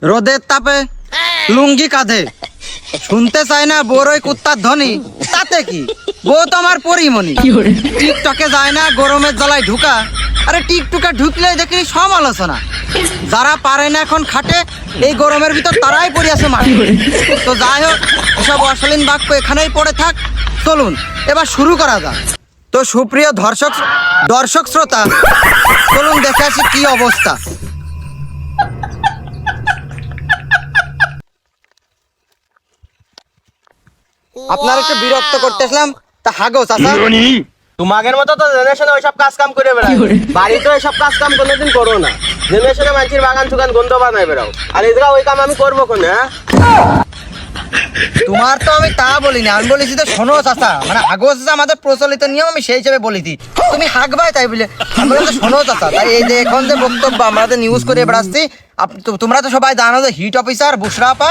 রোদের তাপে লুঙ্গি কাঁধে, শুনতে চাই না বড়ই কুত্তার ধ্বনি, তাতে কি, বউ তো আমার পরিমণি। টিকটকে যায় না গরমের জ্বালায় ঢুকা, আরে টিকটকে ঢুকলেই দেখি সমালোচনা। যারা পারে না এখন খাটে এই গরমের ভিতর তারাই পড়ে আছে মাঠে। তো যাই হোক, এসব অশালীন বাক্য এখানেই পড়ে থাক। চলুন এবার শুরু করা যাক। তো সুপ্রিয় দর্শক শ্রোতা, চলুন দেখে আসি কি অবস্থা। আপনার একটু বিরক্ত করতেছিলাম, তা হাগো চাচা। তোমাদের মতো তো জেনারেশনে ওইসব কাজ কাম করে বেড়াও, বাড়িতে ওইসব কাজ কাম কোনোদিন করো না। জেনারেশনে মানুষের বাগান চুগান গন্ধ বানায় বেড়াও, আর এদিকে ওই কাম আমি করবো কোনে? তোমার তো আমি তা বলিনি, আমি বলেছি তো শোনো চাচা, মানে হাগো চাচা আমাদের প্রচলিত নিয়ম, আমি সেই হিসেবে বলেছি। তুমি হাগবাই তাই বলে আমি বললাম শোনো চাচা। তাই এই যে এখন যে বক্তব্য আমরা যে নিউজ করে বেড়াচ্ছি, তোমরা তো সবাই জানো যে হিট অফিসার বুশরা আপা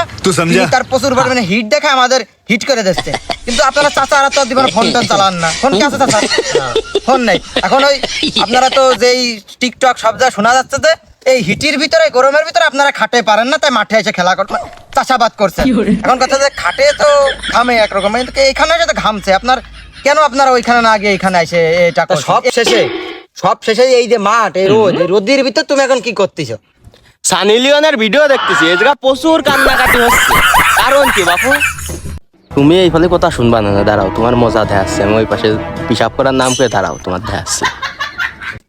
তার প্রচুর পরিমাণে হিট দেখে আমাদের হিট করে দিচ্ছে। কিন্তু আপনারা চাচারা তো জীবনে ফোন টোন চালান না। ফোন কি আছে চাচা? ফোন নেই। এখন ওই আপনারা তো যেই টিকটক সব যা শোনা যাচ্ছে যে এই হিটির ভিতরে গরমের ভিতরে আপনারা খাটে পারেন না, তাই মাঠে এসে খেলা করতে চাষাবাদ করছে। এখন কথা যে খাটে তো ঘামে একরকম, কিন্তু এইখানে যেটা ঘামছে আপনার, কেন আপনারা ওইখানে না গিয়ে এখানে এসে এটা সব শেষে এই যে মাঠ, এই রোদের ভিতর তুমি এখন কি করতেছো? সানি লিওনের ভিডিও দেখতেছি, এই জায়গা প্রচুর কান্নাকাটি হচ্ছে। কারণ কি বাপু? তুমি এই ফলে কথা শুনবা না, দাঁড়াও তোমার মজা দেখাচ্ছে। আমি ওই পাশে পিসাব করার নাম করে দাঁড়াও, তোমার দেখাচ্ছে।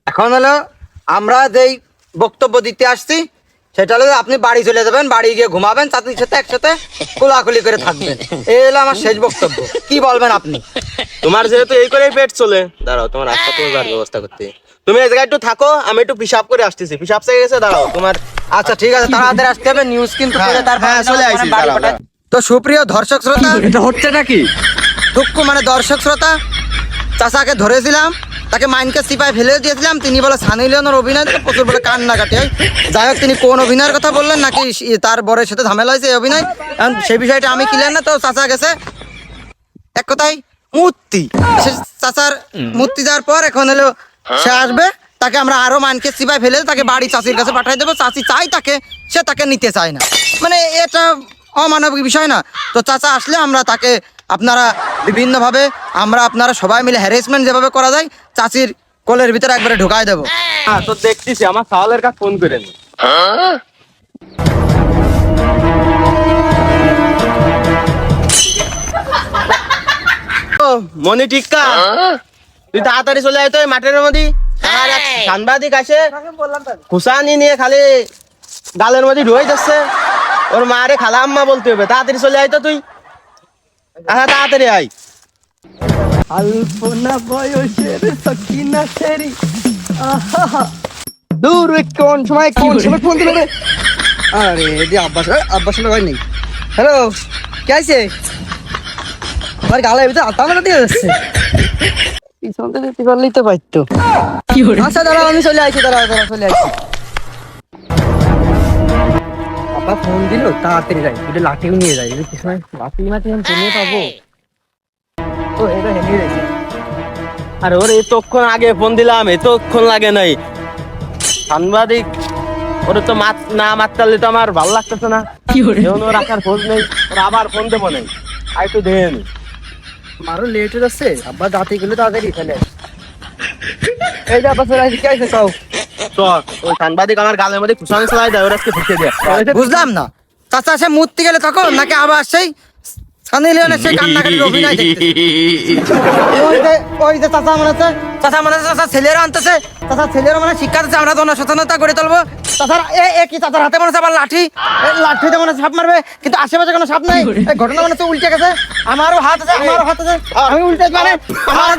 এখন হলো আমরা যেই বক্তব্য দিতে আসছি সেটা হলো আপনি বাড়ি চলে যাবেন, বাড়ি গিয়ে ঘুমাবেন, চাকরির সাথে একসাথে কোলাকুলি করে থাকবেন। এই হলো আমার শেষ বক্তব্য। কি বলবেন আপনি? তোমার যেহেতু এই করেই পেট চলে, দাঁড়াও তোমার রাস্তা তোমার ব্যবস্থা করতে। তুমি এই জায়গায় একটু থাকো, আমি একটু পিসাব করে আসতেছি। পিসাব চেয়ে গেছে, দাঁড়াও তোমার। আচ্ছা ঠিক আছে, তাড়াতাড়ি আসতে হবে, নিউজ কিন্তু চলে আসি। তো সুপ্রিয় দর্শক শ্রোতা, এটা হচ্ছে নাকি দুঃখ মানে দর্শক শ্রোতা, চাচাকে ধরেছিলাম, তাকে মাইনকে সিপাই ফেলে দিয়েছিলাম। তিনি বলে সানি লিওনের অভিনয় দেখে প্রচুর বলে কান্নাকাটি হয়। যাই হোক, তিনি কোন অভিনয়ের কথা বললেন, নাকি তার বরের সাথে ঝামেলা হয়েছে এই অভিনয়, সেই বিষয়টা আমি ক্লিয়ার না। তো চাচা গেছে এক কথায় মূর্তি, চাচার মূর্তি যাওয়ার পর এখন হলো সে আসবে, তাকে আমরা আরো মাইনকে সিপাই ফেলে তাকে বাড়ি চাচির কাছে পাঠিয়ে দেবো। চাচি চাই তাকে, সে তাকে নিতে চায় না, মানে এটা অমানবিক বিষয় না। তো চাচা আসলে আমরা তাকে আপনারা বিভিন্নভাবে আপনারা সবাই মিলে হ্যারাসমেন্ট যেভাবে করা যায় চাচির কোলের ভিতরে একবারে ঢুকাই দেবো। হ্যাঁ, তো দেখতেছি আমার সাওয়ালের কাছে ফোন করেন। মনি টিক্কা, তুই তাড়াতাড়ি চলে আয় তো মাঠের মধ্যে। আর এক সাংবাদিক আসে খুশানি নিয়ে খালি গালের মধ্যে ঢুয়ে যাচ্ছে। ওর মারে খালা আম্মা বলতে হবে, তাড়াতাড়ি চলে আয় তো তুই। হ্যাঁ তাড়াতাড়ি আয়। আলপনা বয়সের সখিনা সেরি দূর কোন সময় ফোন দিল রে? আরে এদি আব্বাস ভাই নেই। হ্যালো, কে আছে? আমার গালের ভিতরে আত্মা দিয়ে যাচ্ছে, পিছন থেকে যেতে পারলেই তো পাইতো। আচ্ছা দাঁড়াও, আমি চলে আসছি, দাঁড়াও চলে আসছি। আব্বা ফোন দিল, তাড়াতাড়ি যাই, দুটো লাঠিও নিয়ে যাই। পিছনে লাঠি আমি ফোনে পাবো তো, এটা হেঁটে যাইছে। আরে ওর এতক্ষণ আগে ফোন দিলাম, এতক্ষণ লাগে নাই। সাংবাদিক ওরে তো না মারতালে তো আমার ভালো লাগতেছে না। ওর রাখার খোঁজ নেই, ওর আবার ফোন দেবো নেই। আর একটু দেন, আমারও লেট হয়ে যাচ্ছে। আব্বা যাতে গেলে তাড়াতাড়ি ফেলে। এই যে আব্বা চলে আসি, কে আছে কাউ? চল ওই সাংবাদিক আমার গালের মধ্যে খুশানি চালাই দেয়, ওর আজকে ঢুকে দেয়। বুঝলাম না, চাচা সে মূর্তি গেলে তখন নাকি আবার সেই সানি লিওনের সেই কান্নাকাটির অভিনয় দেখতে? ওই যে চাচা মনে হচ্ছে, চাচা ছেলেরা আনতেছে, চাচা ছেলেরা মানে শিক্ষা দিচ্ছে, আমরা জনসচেতনতা করে তুলবো। চাচার কি চাচার হাতে মনে হচ্ছে আবার লাঠিতে মনে হচ্ছে সাপ মারবে, কিন্তু আশেপাশে কোনো সাপ নাই। এই ঘটনা মনে হচ্ছে উল্টে গেছে। আমারও হাত আছে, আমি উল্টে মানে আমার